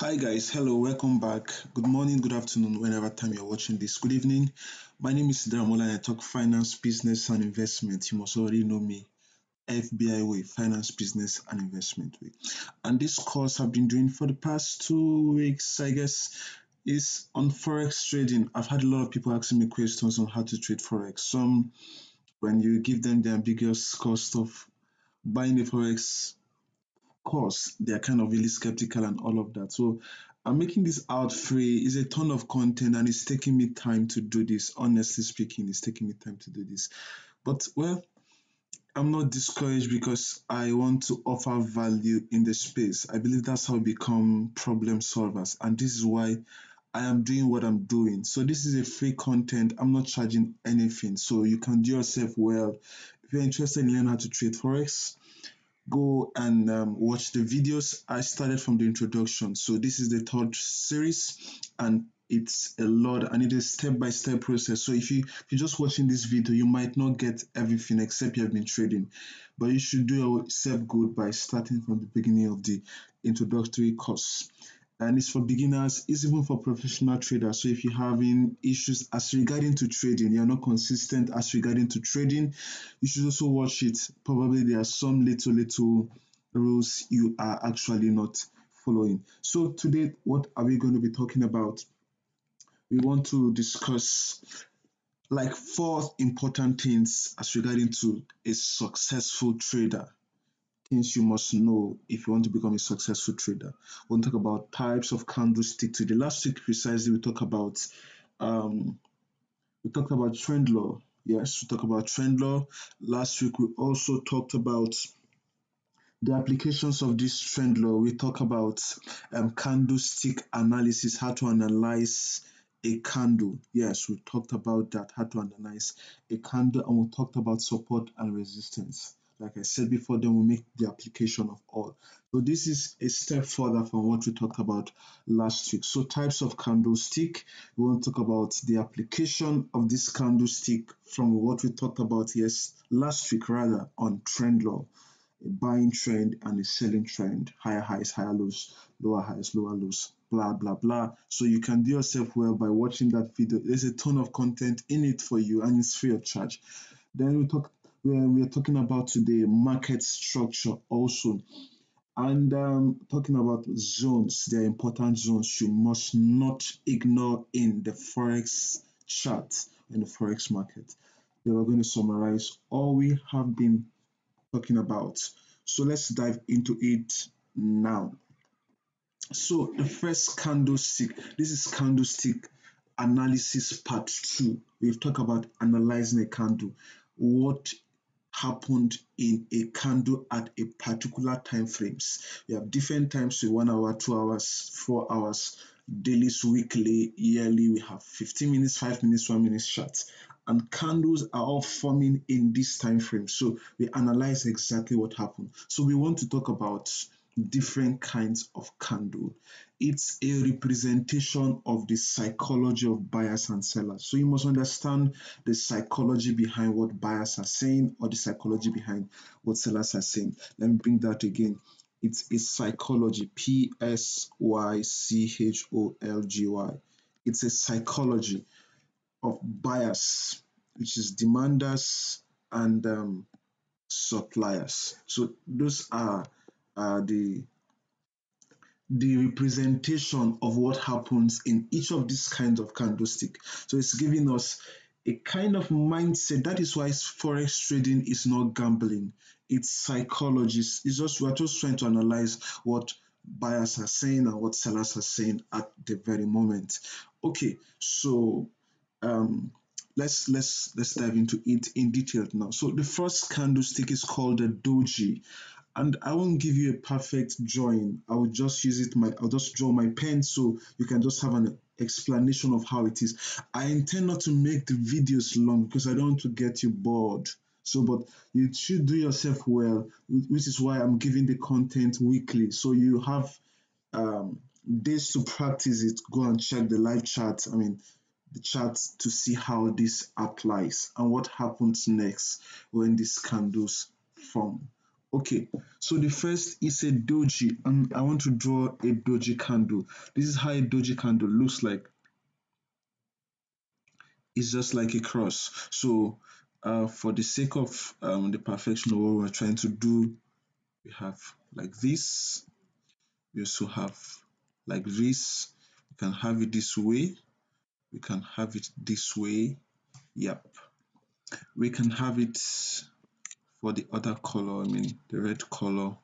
Hi guys, hello, welcome back. Good morning, good afternoon, whenever time you're watching this. Good evening. My name is Daramola and I talk finance, business, and investment. You must already know me. FBI way, finance, business, and investment way. And this course I've been doing for the past 2 weeks, I guess, is on forex trading. I've had a lot of people asking me questions on how to trade forex. Some, when you give them the ambiguous cost of buying a forex course, they're kind of really skeptical and all of that. So I'm making this out free. It's a ton of content and it's taking me time to do this. Honestly speaking, it's taking me time to do this. But well, I'm not discouraged because I want to offer value in the space. I believe that's how we become problem solvers. And this is why I am doing what I'm doing. So this is a free content. I'm not charging anything. So you can do yourself well. If you're interested in learning how to trade Forex, go and watch the videos. I started from the introduction. So this is the third series and it's a lot and it is step-by-step process. So if you're just watching this video, you might not get everything except you have been trading. But you should do yourself good by starting from the beginning of the introductory course, and it's for beginners, it's even for professional traders. So if you're having issues as regarding to trading, you're not consistent as regarding to trading, you should also watch it. Probably there are some little rules you are actually not following. So today, what are we going to be talking about? We want to discuss like four important things as regarding to a successful trader, things you must know if you want to become a successful trader. We'll talk about types of candlestick today. Last week precisely um, we talked about trend law. Yes, we talked about trend law. Last week we also talked about the applications of this trend law. We talk about candlestick analysis, how to analyze a candle. Yes, we talked about that, how to analyze a candle, and we talked about support and resistance. Like I said before, then we make the application of all. So this is a step further from what we talked about last week. So types of candlestick, we want to talk about the application of this candlestick from what we talked about last week rather on trend law, a buying trend and a selling trend, higher highs, higher lows, lower highs, lower lows, blah blah blah. So you can do yourself well by watching that video. There's a ton of content in it for you and it's free of charge. Then we are talking about today market structure also, and talking about zones. They are important zones you must not ignore in the forex chart, in the forex market. Then we're going to summarize all we have been talking about. So let's dive into it now. So the first candlestick, this is candlestick analysis part 2. We've talked about analyzing a candle. What happened in a candle at a particular time frames. We have different times, so 1 hour, 2 hours, 4 hours, dailies, weekly, yearly. We have 15 minutes, 5 minutes, 1 minute charts, and candles are all forming in this time frame. So we analyze exactly what happened. So we want to talk about different kinds of candle. It's a representation of the psychology of buyers and sellers. So you must understand the psychology behind what buyers are saying or the psychology behind what sellers are saying. Let me bring that again. It's a psychology, Psychology. It's a psychology of buyers, which is demanders and suppliers. So those are the representation of what happens in each of these kinds of candlestick. So it's giving us a kind of mindset. That is why forex trading is not gambling. It's psychology. It's just we're just trying to analyze what buyers are saying and what sellers are saying at the very moment. Okay, so um, let's dive into it in detail now. So the first candlestick is called the Doji, and I won't give you a perfect drawing. I will just use it. I'll just draw my pen so you can just have an explanation of how it is. I intend not to make the videos long because I don't want to get you bored. So, but you should do yourself well, which is why I'm giving the content weekly. So you have um, days to practice it. Go and check the live chat. I mean, the chart to see how this applies and what happens next when these candles form. Okay, so the first is a doji, and I want to draw a doji candle. This is how a doji candle looks like. It's just like a cross. So for the sake of the perfection of what we're trying to do, we have like this. We also have like this. We can have it this way. We can have it this way. Yep. We can have it for the other color, I mean the red color.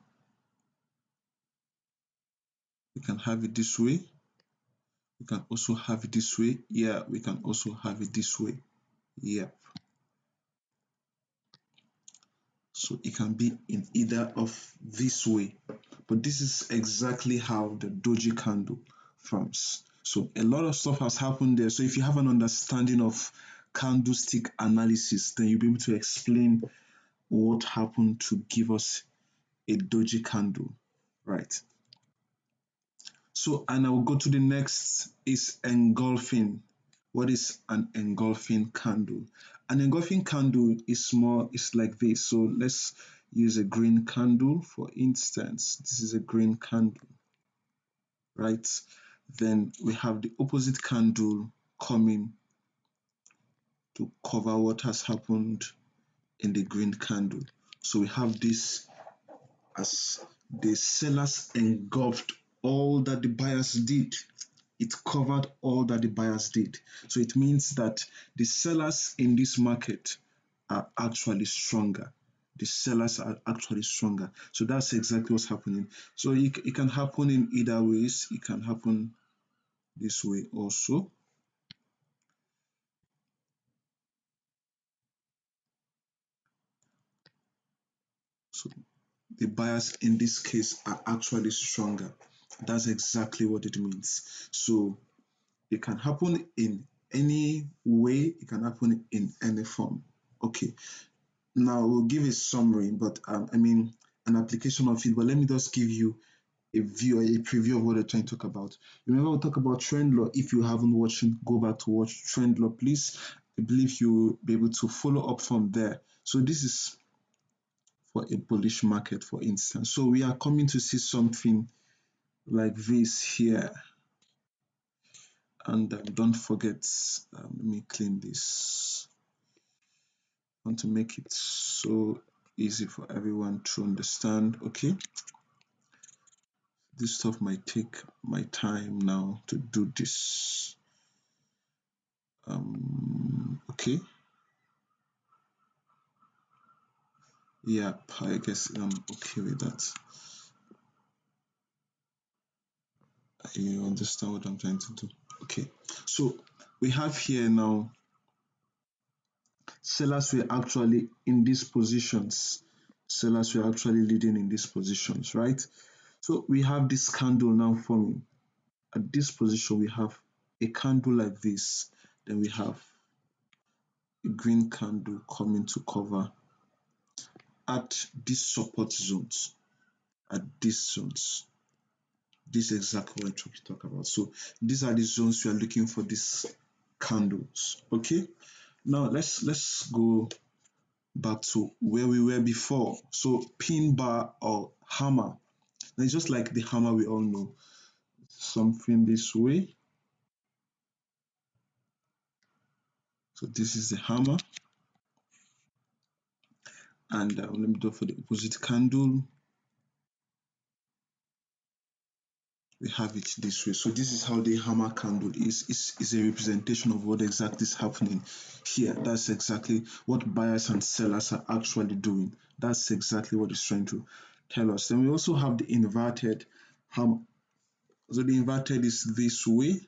We can have it this way. We can also have it this way. Yeah, we can also have it this way. Yep. So it can be in either of this way. But this is exactly how the doji candle forms. So a lot of stuff has happened there. So if you have an understanding of candlestick analysis, then you'll be able to explain what happened to give us a doji candle, right? So, and I will go to the next is engulfing. What is an engulfing candle? An engulfing candle is more, it's like this. So let's use a green candle, for instance. This is a green candle, right? Then we have the opposite candle coming to cover what has happened in the green candle. So we have this as the sellers engulfed all that the buyers did. It covered all that the buyers did. So it means that the sellers in this market are actually stronger. The sellers are actually stronger. So that's exactly what's happening. So it can happen in either ways. It can happen this way also. So the buyers in this case are actually stronger. That's exactly what it means. So it can happen in any way, it can happen in any form. Okay, now we'll give a summary, but I mean an application of it, but let me just give you a view, a preview of what we're trying to talk about. Remember, we'll talk about trend law. If you haven't watched it, go back to watch trend law, please. I believe you'll be able to follow up from there. So this is for a bullish market, for instance. So we are coming to see something like this here. And don't forget, let me clean this. I want to make it so easy for everyone to understand. Okay, this stuff might take my time now to do this. Okay, yeah, I guess I'm okay with that. You understand what I'm trying to do. Okay, so we have here now sellers were actually in these positions. Sellers were actually leading in these positions, right? So we have this candle now forming. At this position, we have a candle like this. Then we have a green candle coming to cover at these support zones. At these zones. This is exactly what I'm trying to talk about. So these are the zones we are looking for these candles. Okay. Now let's go back to where we were before. So pin bar or hammer. Now it's just like the hammer we all know. Something this way. So this is the hammer. And let me do for the opposite candle. We have it this way. So this is how the hammer candle is a representation of what exactly is happening here. That's exactly what buyers and sellers are actually doing. That's exactly what it's trying to tell us. Then we also have the inverted hammer. So the inverted is this way.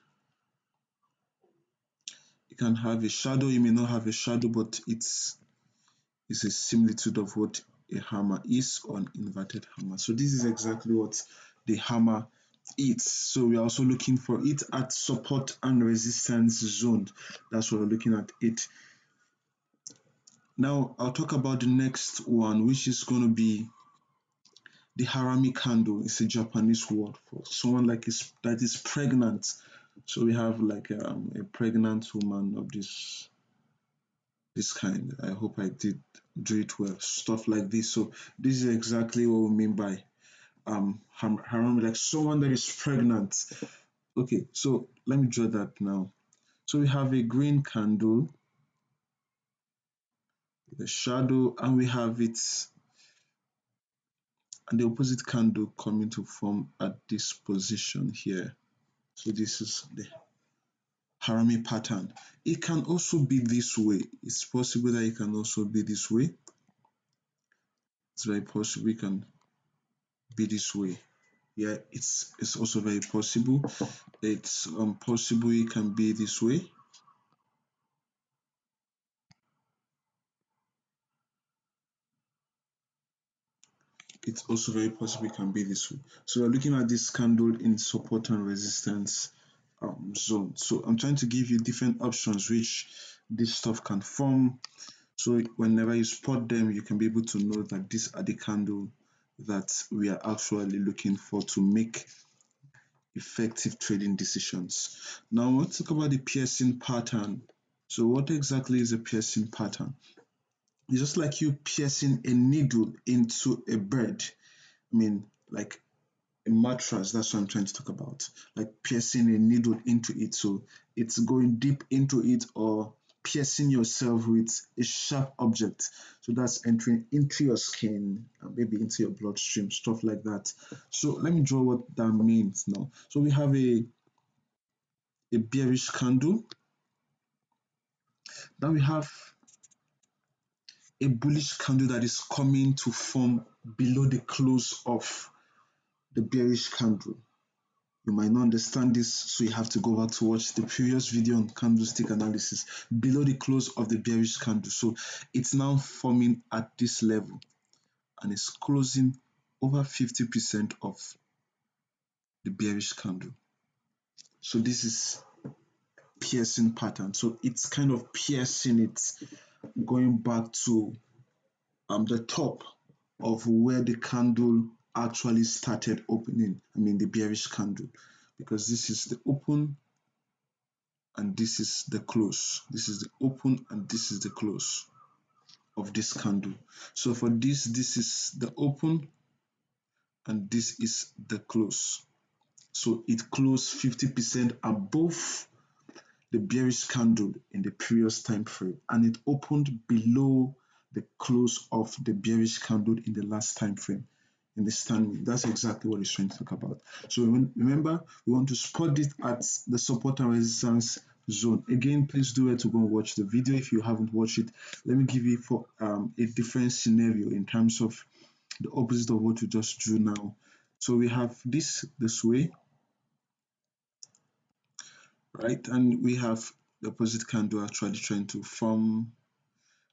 You can have a shadow, you may not have a shadow, but it's a similitude of what a hammer is, or an inverted hammer. So this is exactly what the hammer is. So we are also looking for it at support and resistance zone. That's what we're looking at it. Now I'll talk about the next one, which is going to be the Harambe candle. It's a Japanese word for someone like that is pregnant. So we have like a pregnant woman of this this kind. I hope I did do it well. Stuff like this. So this is exactly what we mean by Harambe, like someone that is pregnant. Okay, so let me draw that now. So we have a green candle, the shadow, and we have it and the opposite candle coming to form at this position here. So this is the Harambe pattern. It can also be this way. It's possible that it can also be this way. It's very possible it can be this way. Yeah, it's also very possible. It's possible it can be this way. It's also very possible it can be this way. So we're looking at this candle in support and resistance zone. So I'm trying to give you different options which this stuff can form. So whenever you spot them, you can be able to know that these are the candle that we are actually looking for to make effective trading decisions. Now let's talk about the piercing pattern. So what exactly is a piercing pattern? It's just like you piercing a needle into a bird. I mean, like a mattress, that's what I'm trying to talk about. Like piercing a needle into it. So it's going deep into it, or piercing yourself with a sharp object. So that's entering into your skin, maybe into your bloodstream, stuff like that. So let me draw what that means now. So we have a bearish candle. Then we have a bullish candle that is coming to form below the close of the bearish candle. You might not understand this, so you have to go back to watch the previous video on candlestick analysis. Below the close of the bearish candle, so it's now forming at this level and it's closing over 50% of the bearish candle. So this is piercing pattern. So it's kind of piercing it, going back to the top of where the candle actually started opening. I mean the bearish candle, because this is the open and this is the close. This is the open and this is the close of this candle. So for this is the open and this is the close. So it closed 50% above the bearish candle in the previous time frame, and it opened below the close of the bearish candle in the last time frame. Understand? That's exactly what it's trying to talk about. So remember, we want to spot it at the support and resistance zone. Again, please do it to go and watch the video if you haven't watched it. Let me give you for a different scenario in terms of the opposite of what we just drew now. So we have this way, right? And we have the opposite candle actually trying to form.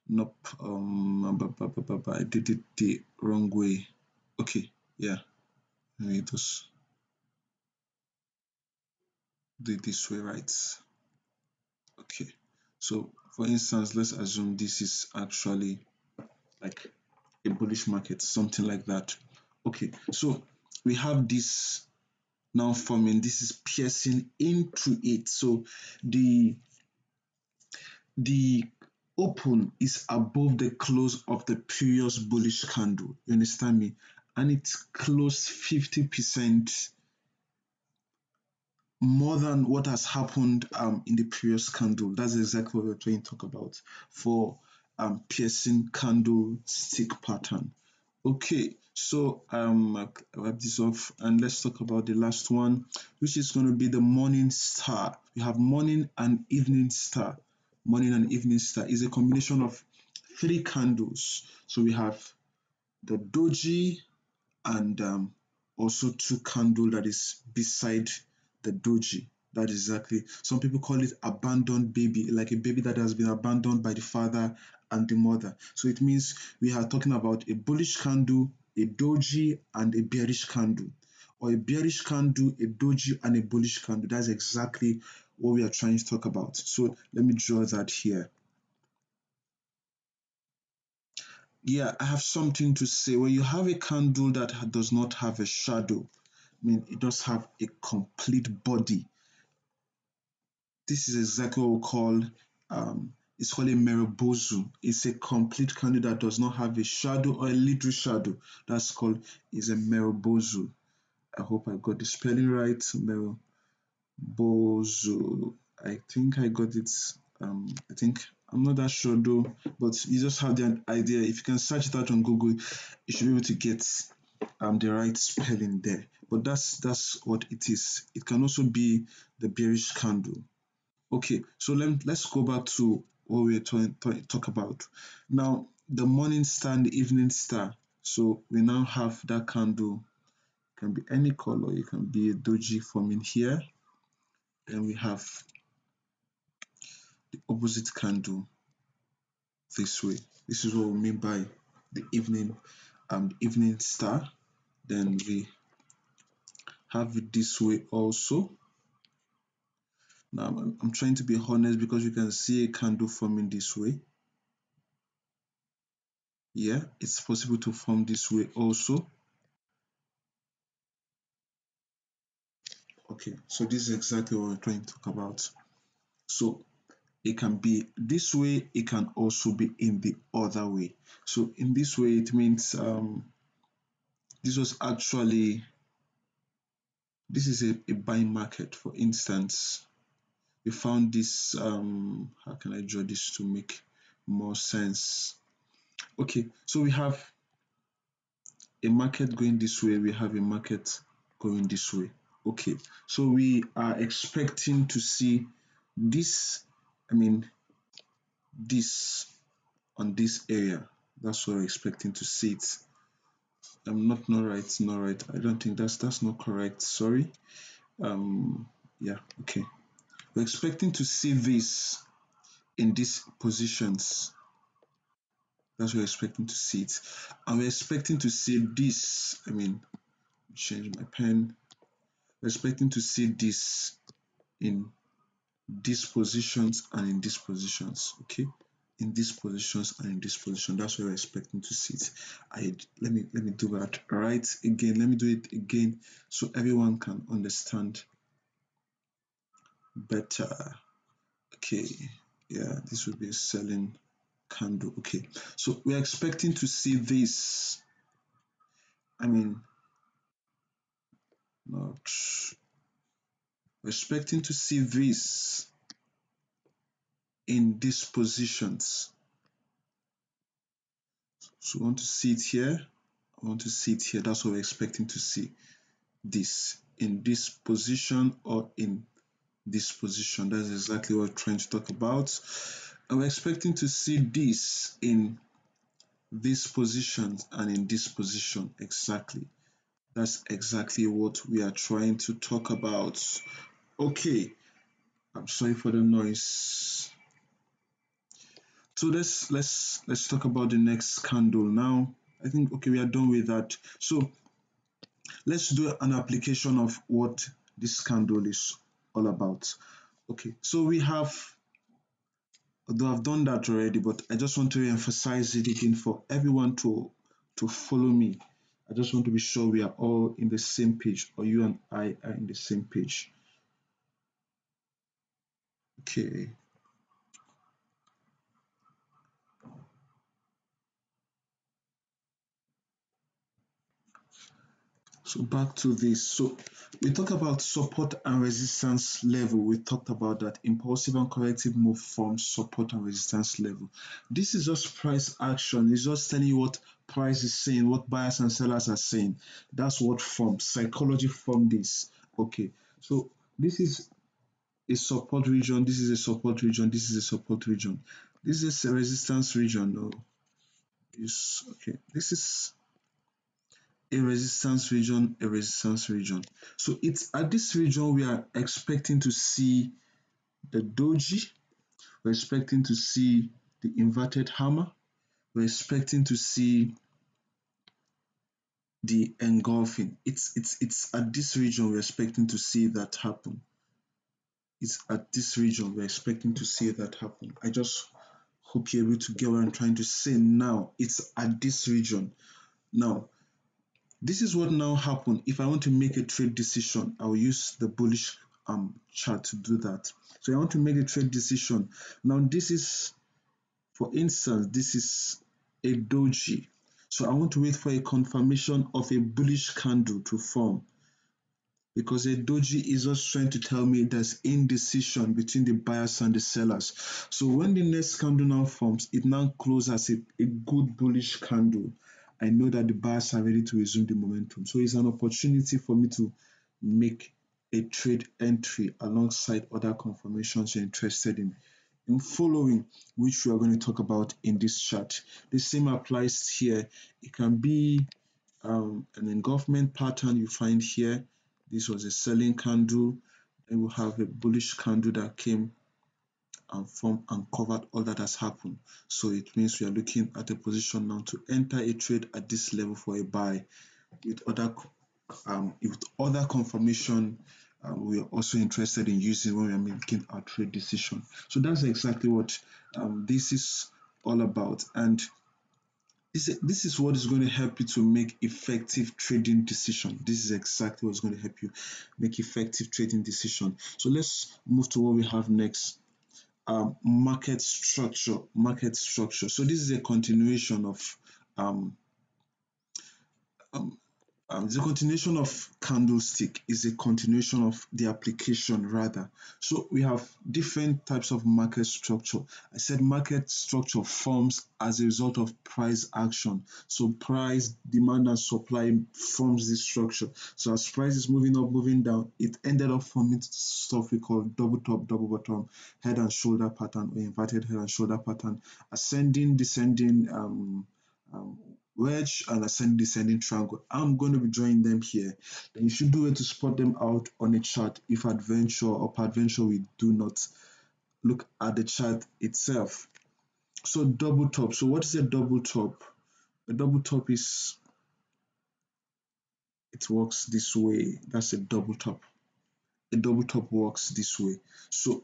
Nope, I did it the wrong way. Okay, yeah, maybe it was do it this way, right? Okay, so for instance, let's assume this is actually like a bullish market, something like that. Okay, so we have this now forming, this is piercing into it. So the open is above the close of the previous bullish candle. You understand me? And it's closed 50% more than what has happened in the previous candle. That's exactly what we're trying to talk about for piercing candlestick pattern. Okay, so I'll wrap this off and let's talk about the last one, which is going to be the morning star. We have morning and evening star. Morning and evening star is a combination of three candles. So we have the doji and also two candle that is beside the doji. That is exactly, some people call it abandoned baby, like a baby that has been abandoned by the father and the mother. So it means we are talking about a bullish candle, a doji, and a bearish candle, or a bearish candle, a doji, and a bullish candle. That's exactly what we are trying to talk about. So let me draw that here. Yeah, I have something to say. When you have a candle that does not have a shadow, I mean, it does have a complete body. This is exactly what we call It's called a Merobozu. It's a complete candle that does not have a shadow or a little shadow. That's called is a Merobozu. I hope I got the spelling right. Merobozu. I think I got it. I think I'm not that sure though, but you just have the idea. If you can search it out on Google, you should be able to get the right spelling there. But that's what it is. It can also be the bearish candle. Okay, so let's go back to what we are trying to talk about. Now, the morning star and the evening star. So we now have that candle. It can be any color. It can be a doji forming here. Then we have the opposite candle this way. This is what we mean by the evening star. Then we have it this way also. Now I'm trying to be honest because you can see a candle forming this way. Yeah, it's possible to form this way also. Okay, so this is exactly what we're trying to talk about. So it can be this way, it can also be in the other way. So in this way, it means this was actually, this is a buying market. For instance, we found this, how can I draw this to make more sense? Okay, so we have a market going this way, we have a market going this way. Okay, so we are expecting to see this, this on this area. That's what we're expecting to see it. Not right. I don't think that's not correct. Sorry. Yeah, okay. We're expecting to see this in these positions. That's what we're expecting to see it. And we're expecting to see this. Change my pen. We're expecting to see this in these positions and in these positions. Okay. In these positions and in this position. That's where we're expecting to see it. Let me do that right again. Let me do it again so everyone can understand better. Okay, yeah, this will be a selling candle. Okay, so we're expecting to see this. Not we're expecting to see this in these positions. So we want to see it here. I want to see it here. That's what we're expecting to see. This in this position or in this position. That's exactly what we're trying to talk about. And we're expecting to see this in this position and in this position. Exactly. That's exactly what we are trying to talk about. Okay. I'm sorry for the noise. So let's talk about the next candle now. I think okay, we are done with that. So let's do an application of what this candle is all about. Okay, so we have, although I've done that already, but I just want to emphasize it again for everyone to follow me. I just want to be sure we are all in the same page, or you and I are in the same page. Okay. So back to this. So we talk about support and resistance level. We talked about that impulsive and corrective move from support and resistance level. This is just price action. It's just telling you what price is saying, what buyers and sellers are saying. That's what forms psychology from this. Okay. So this is a support region. This is a support region. This is a support region. This is a resistance region. No. Okay. This is a resistance region. So it's at this region we are expecting to see the doji, we're expecting to see the inverted hammer, we're expecting to see the engulfing. It's at this region we're expecting to see that happen. It's at this region we're expecting to see that happen. I just hope you're able to get what I'm trying to say now. It's at this region. Now, this is what now happen. If I want to make a trade decision, I'll use the bullish chart to do that. So I want to make a trade decision. Now this is For instance, this is a doji. So I want to wait for a confirmation of a bullish candle to form, because a doji is just trying to tell me there's indecision between the buyers and the sellers. So when the next candle now forms, it now closes as a good bullish candle. I know that the buyers are ready to resume the momentum. So it's an opportunity for me to make a trade entry alongside other confirmations you're interested in following, which we are going to talk about in this chart. The same applies here. It can be an engulfment pattern you find here. This was a selling candle. Then we have a bullish candle that came and formed and covered all that has happened. So it means we are looking at a position now to enter a trade at this level for a buy. With other confirmation, we are also interested in using when we are making our trade decision. So that's exactly what this is all about. And this is what is going to help you to make effective trading decision. This is exactly what's going to help you make effective trading decision. So let's move to what we have next. Market structure. Market structure. So this is a continuation of um, um, the continuation of candlestick is a continuation of the application rather. So we have different types of market structure. I said market structure forms as a result of price action. So price, demand and supply forms this structure. So as price is moving up, moving down, it ended up forming stuff we call double top, double bottom, head and shoulder pattern, or inverted head and shoulder pattern, ascending, descending, um, wedge and ascending descending triangle. I'm going to be drawing them here. Then you should be able to spot them out on a chart if adventure or peradventure we do not look at the chart itself. So double top. So what is a double top? A double top is, it works this way. That's a double top. A double top works this way. So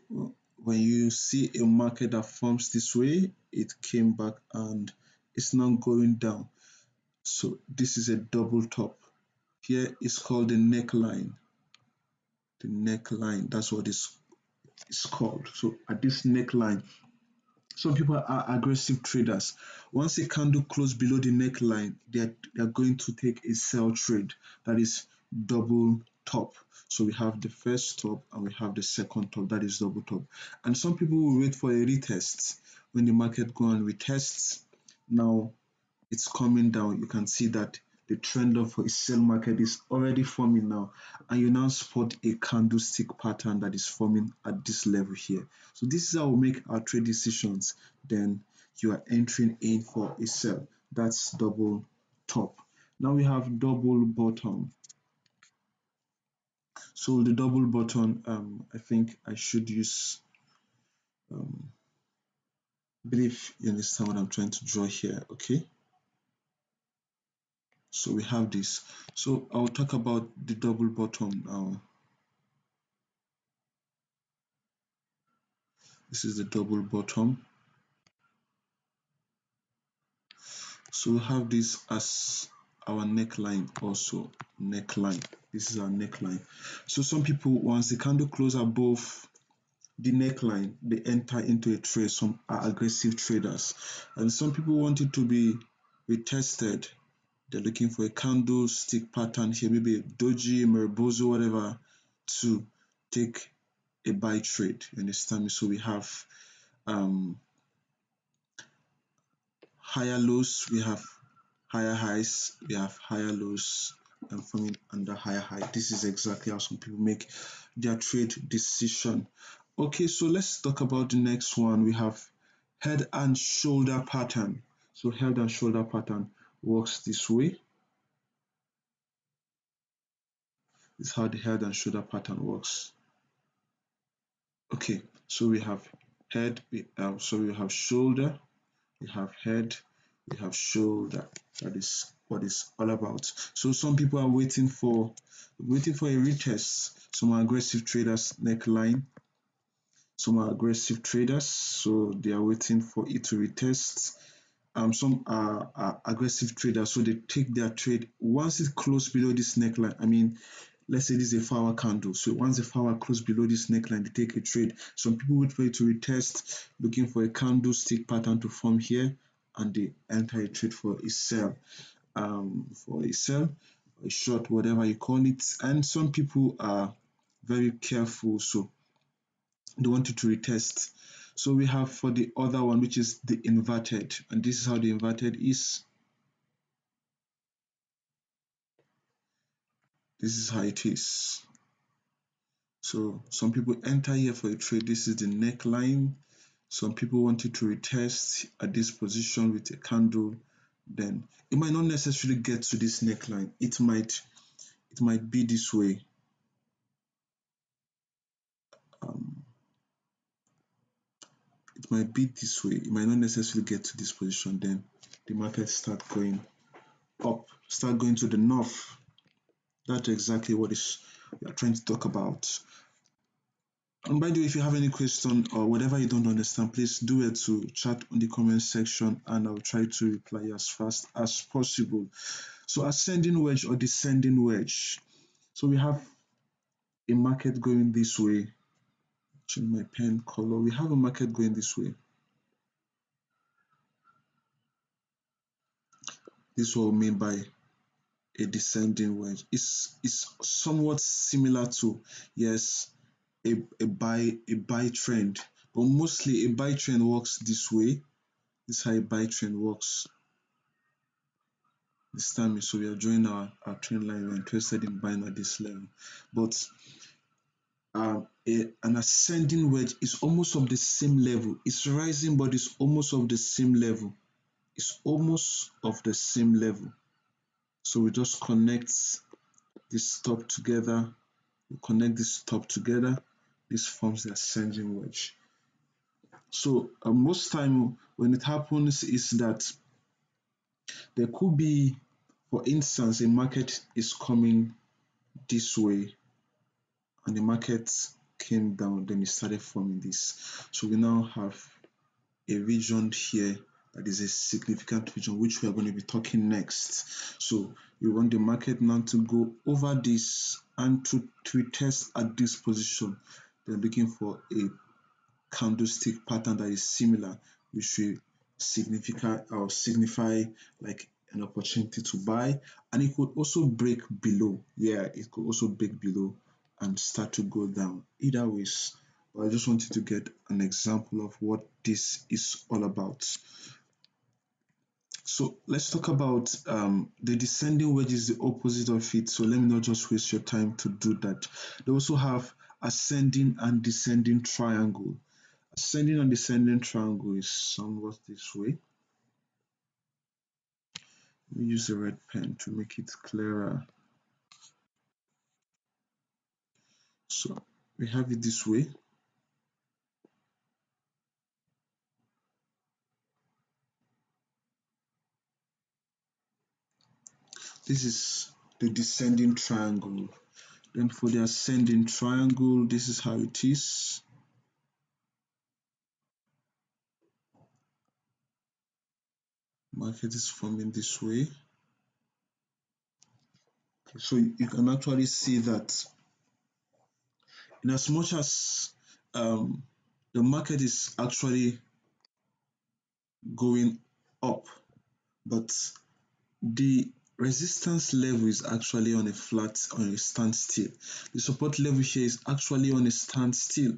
when you see a market that forms this way, it came back and it's now going down. So this is a double top. Here is called the neckline. The neckline, that's what it's called. So at this neckline, some people are aggressive traders. Once a candle closes below the neckline, they are going to take a sell trade. That is double top. So we have the first top and we have the second top. That is double top. And some people will wait for a retest. When the market go and retests, now it's coming down. You can see that the trend of a sell market is already forming now, and you now spot a candlestick pattern that is forming at this level here. So this is how we make our trade decisions. Then you are entering in for a sell. That's double top. Now we have double bottom. So the double bottom, I think I should use, believe you understand what I'm trying to draw here. Okay. So we have this. So I'll talk about the double bottom now. This is the double bottom. So we have this as our neckline also. Neckline. This is our neckline. So some people, once the candle close above the neckline, they enter into a trade. Some are aggressive traders. And some people want it to be retested. They're looking for a candlestick pattern here, maybe a doji, maribozu, whatever, to take a buy trade. You understand me? So we have higher lows, we have higher highs, we have higher lows, and forming under higher high. This is exactly how some people make their trade decision. Okay, so let's talk about the next one. We have head and shoulder pattern. So head and shoulder pattern works this way. This is how the head and shoulder pattern works. Okay, so we have head, we have shoulder, we have head, we have shoulder. That is what it's all about. So some people are waiting for a retest. Some are aggressive traders, neckline. Some are aggressive traders, so they are waiting for it to retest. Some are aggressive traders, so they take their trade once it closes below this neckline. I mean, let's say this is a 4-hour candle. So once the 4-hour close below this neckline, they take a trade. Some people would wait to retest, looking for a candlestick pattern to form here, and they enter a trade for a sell, a short, whatever you call it. And some people are very careful, so they wanted to retest. So we have for the other one, which is the inverted, and this is how the inverted is. This is how it is. So some people enter here for a trade. This is the neckline. Some people wanted to retest at this position with a candle. Then it might not necessarily get to this neckline. It might be this way. It might be this way. It might not necessarily get to this position. Then the market start going up, start going to the north. That's exactly what we are trying to talk about. And by the way, if you have any question or whatever you don't understand, please do it to chat on the comment section, and I'll try to reply as fast as possible. So ascending wedge or descending wedge. So we have a market going this way. Change my pen color. We have a market going this way. This is what we mean by a descending wedge. It's somewhat similar to, yes, a buy trend, but mostly a buy trend works this way. This is how a buy trend works. This time, so we are drawing our trend line. We're interested in buying at this level, but an ascending wedge is almost of the same level. It's rising, but it's almost of the same level. It's almost of the same level. So we just connect this top together. We connect this top together. This forms the ascending wedge. So most time when it happens is that there could be, for instance, a market is coming this way and the market came down, then it started forming this. So we now have a region here that is a significant region, which we are going to be talking next. So we want the market now to go over this and to retest at this position. They're looking for a candlestick pattern that is similar, which will signify like an opportunity to buy. And it could also break below. Yeah, it could also break below and start to go down. Either ways, but I just wanted to get an example of what this is all about. So let's talk about the descending wedge is the opposite of it. So let me not just waste your time to do that. They also have ascending and descending triangle. Ascending and descending triangle is somewhat this way. Let me use a red pen to make it clearer. So we have it this way. This is the descending triangle. Then for the ascending triangle, this is how it is. Market is forming this way. Okay, so you can actually see that in as much as the market is actually going up, but the resistance level is actually on a standstill. The support level here is actually on a standstill.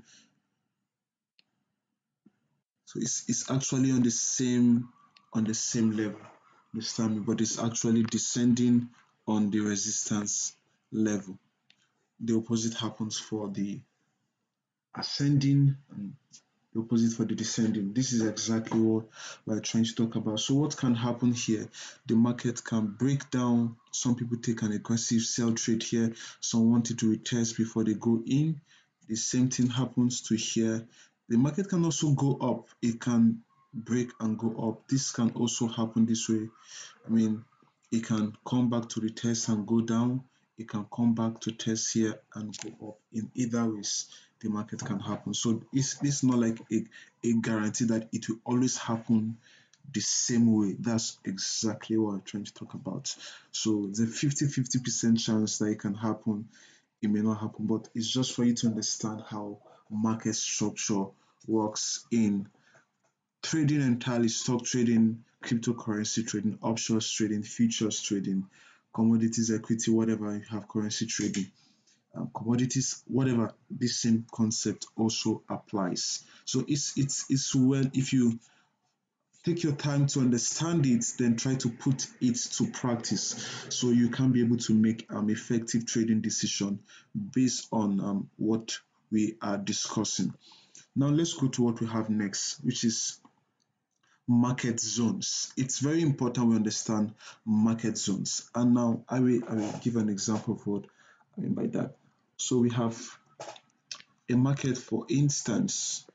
So it's actually on the same level this time, but it's actually descending on the resistance level. The opposite happens for the ascending and the opposite for the descending. This is exactly what we're trying to talk about. So what can happen here? The market can break down. Some people take an aggressive sell trade here. Some want it to retest before they go in. The same thing happens to here. The market can also go up. It can break and go up. This can also happen this way. I mean, it can come back to retest and go down. It can come back to test here and go up. In either ways, the market can happen. So it's not like a guarantee that it will always happen the same way. That's exactly what I'm trying to talk about. So the 50-50% chance that it can happen it may not happen, but it's just for you to understand how market structure works in trading entirely: stock trading, cryptocurrency trading, options trading, futures trading, commodities, equity, whatever you have, currency trading, commodities, whatever. This same concept also applies. So it's well, if you take your time to understand it, then try to put it to practice so you can be able to make effective trading decision based on what we are discussing. Now let's go to what we have next, which is market zones. It's very important we understand market zones. And now I will give an example of what I mean by that. So we have a market, for instance.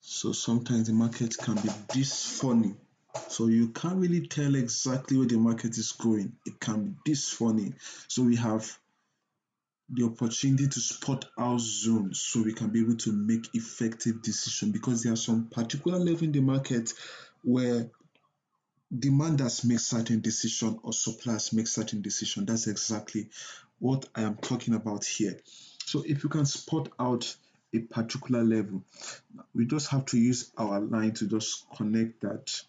So sometimes the market can be this funny. So you can't really tell exactly where the market is going. It can be this funny. So we have the opportunity to spot out zones so we can be able to make effective decision, because there are some particular level in the market where demanders make certain decision or suppliers make certain decision. That's exactly what I am talking about here. So if you can spot out a particular level, we just have to use our line to just connect that,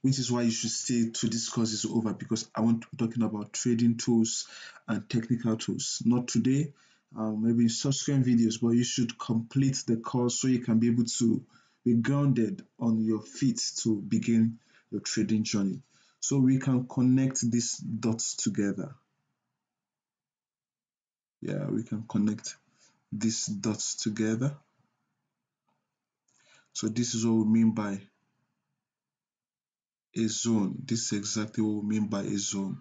which is why you should stay to this course is over, because I want to be talking about trading tools and technical tools. Not today, maybe in subsequent videos, but you should complete the course so you can be able to be grounded on your feet to begin your trading journey. So we can connect these dots together. Yeah, we can connect these dots together. So this is what we mean by a zone. This is exactly what we mean by a zone.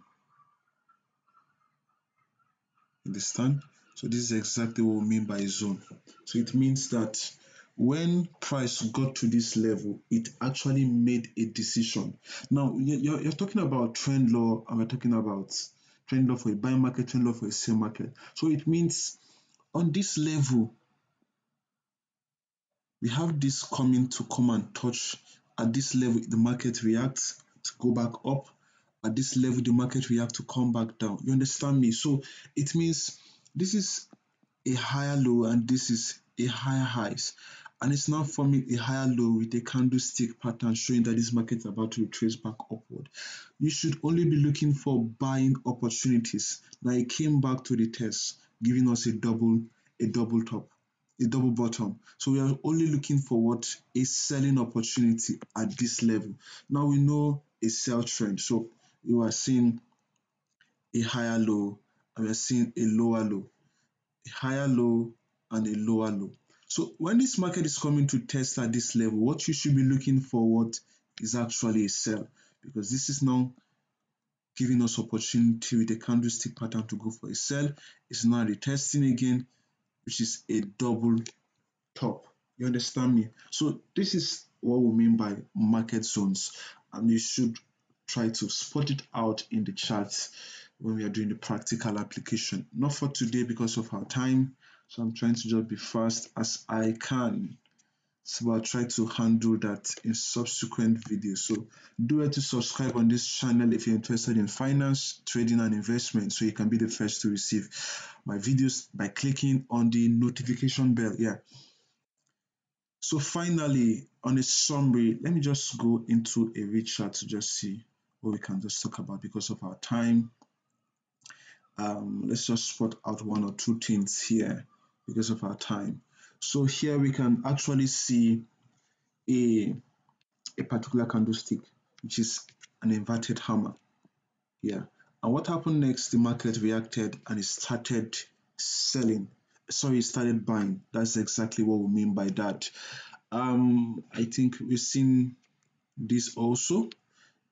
Understand? So this is exactly what we mean by a zone. So it means that when price got to this level, it actually made a decision. Now you're talking about trend law, and we're talking about trend law for a buy market, trend law for a sell market. So it means on this level, we have this coming to come and touch. At this level, the market reacts to go back up. At this level, the market reacts to come back down. You understand me? So it means this is a higher low and this is a higher highs, and it's now forming a higher low with a candlestick pattern showing that this market is about to retrace back upward. You should only be looking for buying opportunities. Now it came back to the test, giving us a double top, a double bottom. So we are only looking for what? A selling opportunity at this level. Now we know a sell trend. So you are seeing a higher low and we are seeing a lower low, a higher low and a lower low. So when this market is coming to test at this level, what you should be looking for what is actually a sell, because this is now giving us opportunity with a candlestick pattern to go for a sell. It's now retesting again, which is a double top. You understand me? So this is what we mean by market zones, and you should try to spot it out in the charts when we are doing the practical application. Not for today because of our time, so I'm trying to just be fast as I can. So I'll try to handle that in subsequent videos. So do it to subscribe on this channel if you're interested in finance, trading, and investment, so you can be the first to receive my videos by clicking on the notification bell. Yeah. So finally, on a summary, let me just go into a read chart to just see what we can just talk about because of our time. Let's just spot out one or two things here because of our time. So here we can actually see a, a particular candlestick, which is an inverted hammer. Yeah. And what happened next? The market reacted and it started selling. Sorry, it started buying. That's exactly what we mean by that. I think we've seen this also.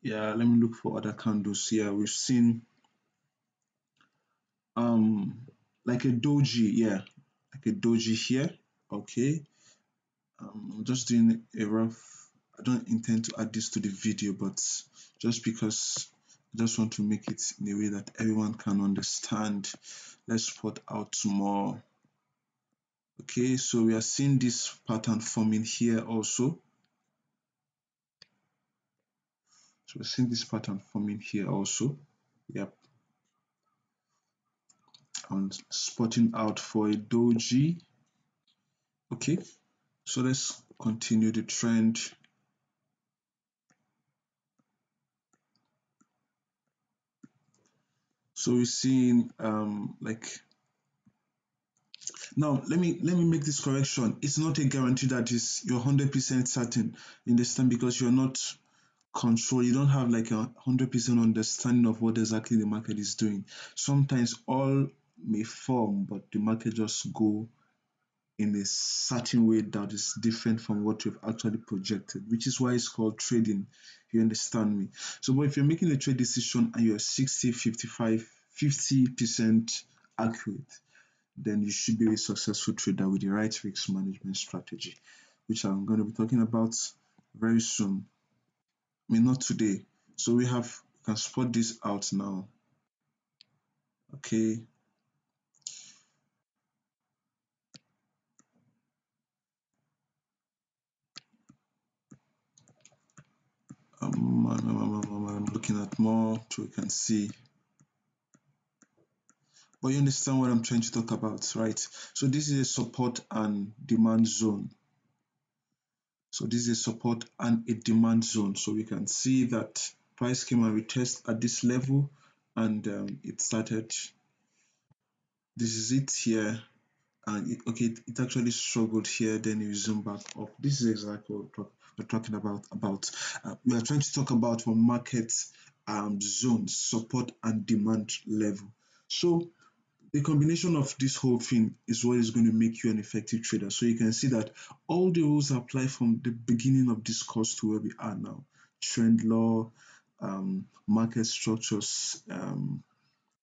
Yeah, let me look for other candles here. We've seen like a doji, yeah, like a doji here. Okay. I'm just doing a rough, I don't intend to add this to the video, but just because I just want to make it in a way that everyone can understand. Let's put out more. Okay, so we are seeing this pattern forming here also. So we're seeing this pattern forming here also. Yep. I'm spotting out for a doji. Okay, so let's continue the trend. So we're seeing like now let me make this correction. It's not a guarantee that is you're 100% certain. You understand, because you're not control, you don't have like 100% understanding of what exactly the market is doing. Sometimes all may form, but the market just go in a certain way that is different from what you've actually projected, which is why it's called trading. You understand me? So but if you're making a trade decision and you're 60, 55, 50% accurate, then you should be a successful trader with the right risk management strategy, which I'm going to be talking about very soon. I mean, not today. So we can spot this out now. Okay. I'm looking at more so we can see. But you understand what I'm trying to talk about, right? So this is a support and demand zone. So this is a support and a demand zone. So we can see that price came and retest at this level, and it started. This is it here, and it actually struggled here. Then it resumed back up. This is exactly what we're talking about. We are trying to talk about one market zones, support and demand level. So the combination of this whole thing is what is going to make you an effective trader. So you can see that all the rules apply from the beginning of this course to where we are now. Trend law, market structures,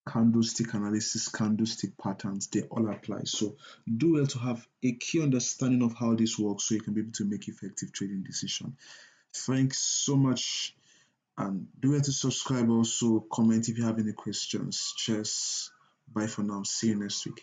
candlestick analysis, candlestick patterns, they all apply. So do well to have a key understanding of how this works so you can be able to make effective trading decision. Thanks so much, and do well to subscribe. Also comment if you have any questions. Cheers. Bye for now. See you next week.